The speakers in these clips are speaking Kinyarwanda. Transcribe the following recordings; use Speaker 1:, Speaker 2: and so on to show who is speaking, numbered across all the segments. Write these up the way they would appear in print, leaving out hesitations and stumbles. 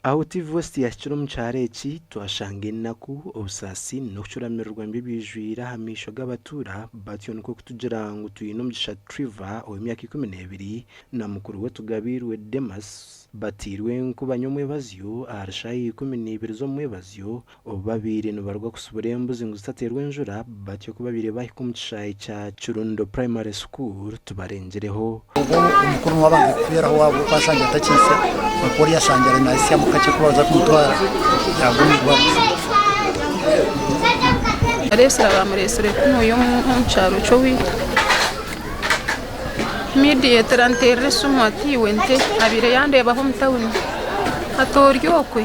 Speaker 1: aho TV West yashikira mu cyareki twashanga inaku obusasi no kucuramirwa mbibijwira hamisho gabatura batyo nuko kutugira ngo tuyino mugisha Triva w'imyaka 12 na mukuru we tugabirwe Demas batirwe kuba nyomwebazyo arshayi 12 zo mwebazyo obabire no barwa kusuburembuzi ngo zitaterwe njura batyo kubabire bahi kumcishayi cya Churundo Primary School tubarengereho
Speaker 2: umukuru w'abandi kubera aho wabo bashangira atakise bakori yashangira na isi amukake kubaza kumutwara yagumizwa
Speaker 3: aresera bamuresere kuno mu cyaro cyo wi midi trantere sumati wente abire yande baho mutawuni atoryokwe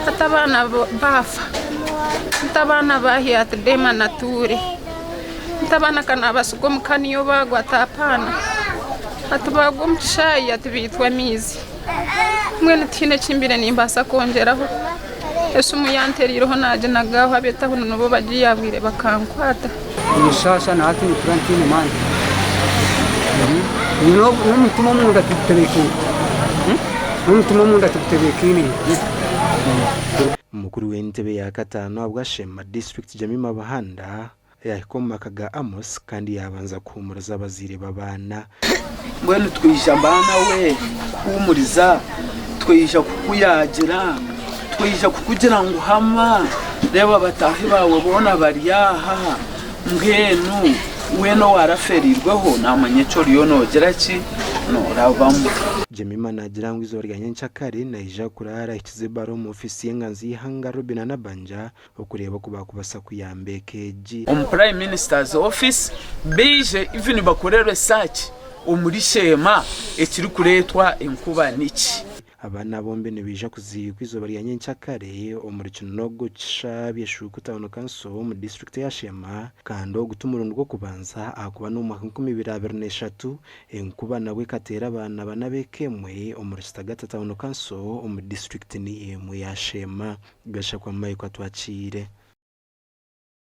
Speaker 3: atabana bafa atabana bahiya dema nature atabana kana basuko mukaniyo bagwa tapana atubagum shayi atubitwa mizi mwene tine chimbire nimbasa kongeraho esu muyanteriroho naje nagaho abetaho nubo bagiye abwire bakankwata
Speaker 4: nishasha na hati Frantine man n'umutima munda tutebeki n'umutima munda tutebeki
Speaker 1: umukuru w'intebe ya katano abwashema district Jamima Bahanda yakomakaga Amos kandi yabanza kumuriza abazire babana
Speaker 5: mbwene twisha bana we kumuriza twisha kukuyagira twisha kukugira ngo hama reba batahi bawe bona bariyaha mbwenu weno waraferirweho namanyeco riyo nogera ki no ravamo
Speaker 1: Jamima nagira ngo izo ryanye ncyakare naija kurara ikize baro mu ofisi y'enganzi y'ihanga Robin na Banja okureba kubakubasa kuyambekeji
Speaker 5: Prime Minister's office beje even bakorera research umuri shema ekiri kuretwa enkuba niki
Speaker 1: abana bombe nibija kuzikwizo ryanye ncyakare umurikino no guca byeshuka tabano kanso mu district ya Shema kando gutumurundo rwo kubanza akuba no mu 2023 enkuba nawe katera abana banabekemwe umurista gatatu tabano kanso mu district ni mu ya Shema gasha kwa mayi kwa twacire